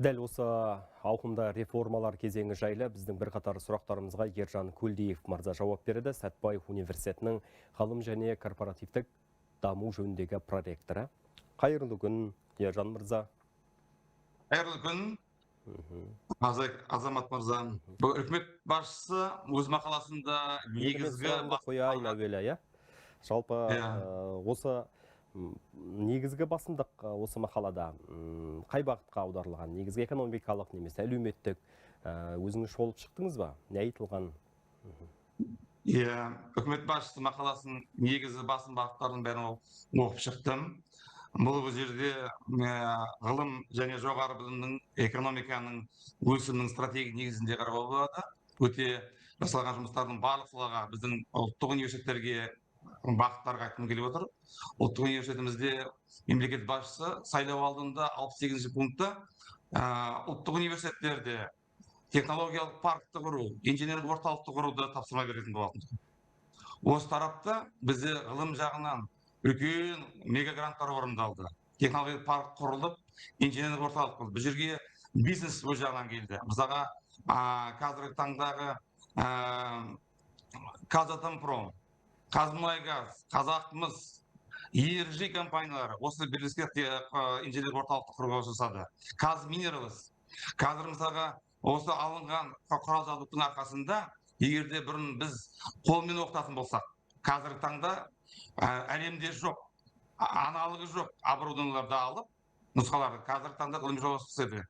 Дәл осы ауқымда реформалар кезеңі жайлы біздің бірқатар сұрақтарымызға Ержан Көлдиев мырза жауап берді. Сәтбаев университетінің ғылым және корпоративтік даму жөніндегі проректоры. Қайырлы күн, Ержан мырза. Қайырлы күн, Азамат мырза. Үкімет басшысы өз мақаласында негізгі қояйын әуелі, жалпы осы негізгі басымдық осы мақалада қай бағытқа аударылған? Негізгі экономикалық немесе әлеуметтік, өзіңіз шолып шықтыңыз ба? Не айтылған? Үкімет басшысы мақаласының негізгі басым бағыттарының бәрін оқып шықтым. Бұл жерде ғылым және жоғары білімнің экономиканың өсімінің стратегия негізінде қарауға болады. Өте жасалған жұмыстардың барлық салаға біздің ұлттық университеттерге бағыттарға айтқым келіп отыр. Ұлттық университетімізде мемлекет басшысы сайлау алдында 68-ші пунктта ұлттық университеттерде технологиялық паркті құру, инженерлік орталықты құруды тапсырма беретін болатын. Осы тарапта бізде ғылым жағынан үлкен мегагранттар орындалды. Технологиялық парк құрылып, инженерлік орталық құрылды. Бұл жерге бизнес өз жағынан келді. Мысалға қазіргі таңдағы Казатомпром, Қазмұнайгаз, Қазақмыс, ERG компаниялары осы бірлескен инженерлік орталықты құруға жасады. Қазминералс. Қазір мысалға осы алынған құрал жабдықтың арқасында, егерде бұрын біз қолмен оқытатын болсақ, қазіргі таңда әлемде жоқ, аналығы жоқ оборудованияларды алып, нұсқаларды қазіргі таңда ғылыми жобасы істеді.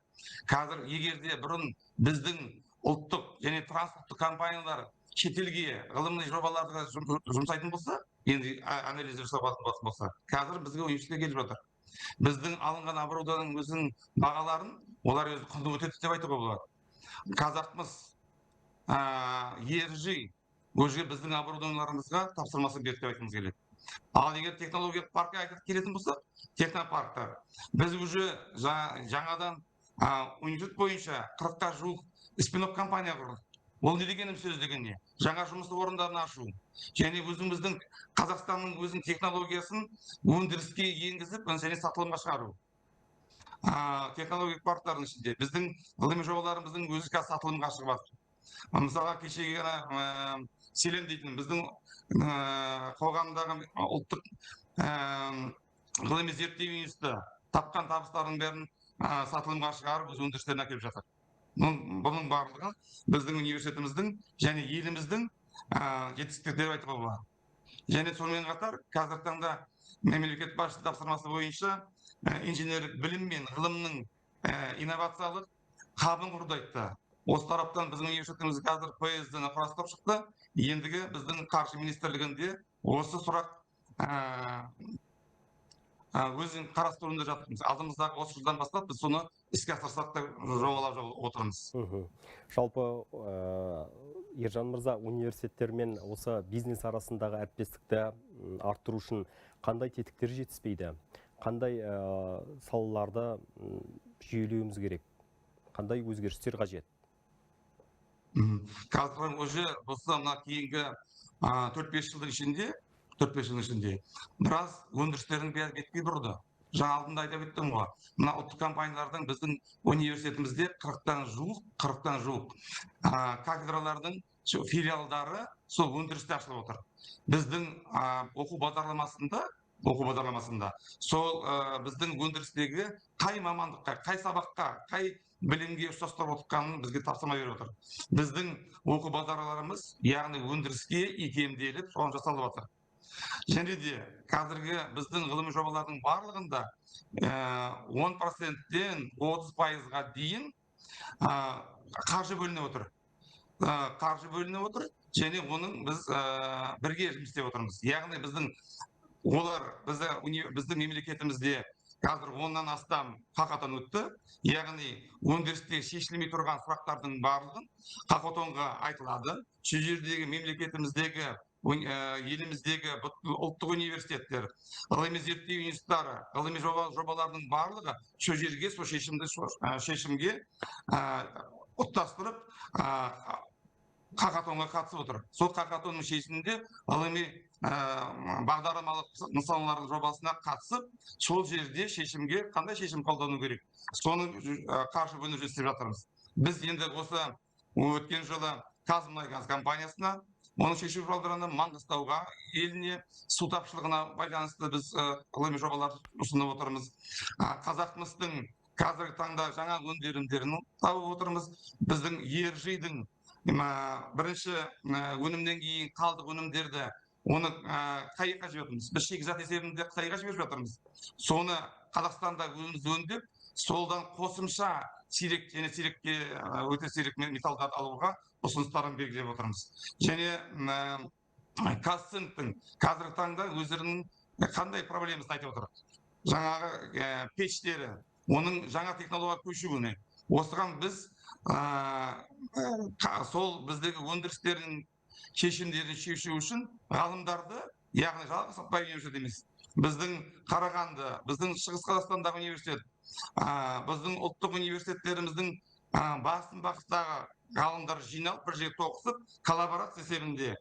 Қазір егерде бұрын біздің ұлттық және транспорттық компаниялар шетелге ғылыми жобаларға жұмсайтын болса, енді анализ жасалатын болса, қазір бізге университетке келіп жатыр. Біздің алынған оборудованиялардың өзінің бағаларын олар өзі құнды өтеді деп айтуға болады. Қазақмыс, ERG өзге біздің оборудованияларымызға тапсырмасын берді деп айтқымыз келеді. Ал егер технологиялық паркқа келетін болсақ, технопарктар біз уже жаңадан университет бойынша 40-қа жуық спин-офф компания құрдық. Ол не дегенім сөз деген не? Жаңа жұмыс орындарын ашу. Және өзіміздің Қазақстанның өзінің технологиясын өндіріске енгізіп, және сатылымға шығару. Технологиялық парктардың ішінде біздің ғылыми жобаларымыздың өзі қазір сатылымға шығып жатыр. Мысалға кешегі селен дейтін біздің қоғамдағы ұлттық ғылыми зерттеу институты тапқан табыстардың бәрін сатылымға шығарып, өз өндірістеріне әкеліп жатыр. Бұның барлығы біздің университетіміздің және еліміздің жетістіктері деп айтуға болады. Және сонымен қатар қазіргі таңда мемлекет басшысы тапсырмасы бойынша инженерлік білім мен ғылымның инновациялық хабын құруды айтты. Осы тараптан біздің университетіміз қазір ПСД-ні құрастырып шықты. Ендігі біздің қаржы министрлігінде осы сұрақ өзін қарастыруында жатырмыз. Алдымыздағы осы жылдан бастап біз соны іске асырсақ та жобалап отырмыз. Жалпы Ержан мырза, университеттер мен осы бизнес арасындағы әріптестікті арттыру үшін қандай тетіктер жетіспейді? Қандай салаларды жүйелеуіміз керек? Қандай өзгерістер қажет? Қазір уже осы кейінгі 4-5 жылдың ішінде біраз өндірістердің бәрі бетке бұрды. Жаңа алдында айтып өттім ғой. Мына ұлттық компаниялардың біздің университетімізде 40-тан жуық кафедралардың филиалдары сол өндірісте ашылып отыр. Біздің оқу бағдарламасында сол біздің өндірістегі қай мамандыққа, қай сабаққа, қай білімге ұштастырып отырғанын бізге тапсырма беріп отыр. Біздің оқу бағдарламаларымыз, яғни өндіріске икемделіп, соған жасалып отыр. Және де қазіргі біздің ғылыми жобалардың барлығында 10%-тен 30%-ға дейін қаржы бөлініп отыр. Және оның біз бірге жұмыс істеп отырмыз. Яғни біздің мемлекетімізде қазір 10-нан астам хакатон өтті. Яғни өндірісте шешілмей тұрған сұрақтардың барлығын хакатонға айтылады. Сол жердегі мемлекетіміздегі еліміздегі ұлттық университеттер, ғылыми зерттеу институттары, ғылыми жобалардың барлығы сол жерге, сол шешімге ұттастырып хакатонға қатысып отыр. Сол хакатонның шешімінде ғылыми бағдарламалық нысаналардың жобасына қатысып, сол жерде шешімге қандай шешім қолдану керек, соны қаржы бөлу жасап жатырмыз. Біз енді осы өткен жылы Қазмұнайгаз компаниясына, оның шешу жолдарына Маңғыстауға еліне су тапшылығына байланысты біз ғылыми жобалар ұсынып отырмыз. Қазақмыстың қазіргі таңда жаңа өнімдерін тауып отырмыз. Біздің ержидің бірінші өнімнен кейін қалдық өнімдерді оны қайыққа жібердіміз. Біз шикізат есебінде қытайға жіберіп жатырмыз. Соны Қазақстанда өзіміз өңдеп, солдан қосымша сирек және сирекке өте сирек металлдарды алуға ұсыныстарын белгілеп отырмыз. Және Казцинктің қазіргі таңда өздерінің қандай проблемасын айтып отыр. Жаңағы пештері, оның жаңа технологияға көшуіне, осыған біз сол біздегі өндірістердің шешімдерін шешу үшін ғалымдарды, яғни жалғыз Сәтбаев университеті емес, біздің Қарағанды, біздің Шығыс Қазақстандағы университет, біздің ұлттық университеттеріміздің басым бағыттағы ғалымдар жиналып, бір жерге тоғысып, коллаборация есебінде,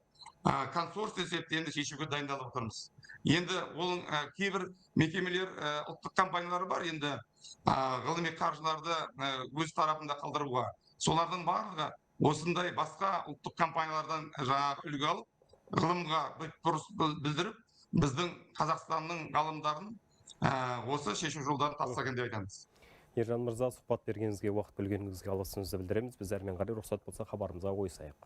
консорциум есебінде шешуге дайындалып отырмыз. Енді ол кейбір мекемелер, ұлттық компаниялар бар, енді ғылыми қаржыларды өз тарапында қалдыруға. Солардың барлығы осындай басқа ұлттық компаниялардан жаңағы үлгі алып, ғылымға бұрыс білдіріп, біздің Қазақстанның ғалымдарын осы шешу жолдарын тапсырған деп айтамыз. Ержан мырза, сұхбат бергеніңізге, уақыт бөлгеніңізге алғысымызды білдіреміз. Біз әрмен қарай рұқсат болса хабарымызға ойысайық.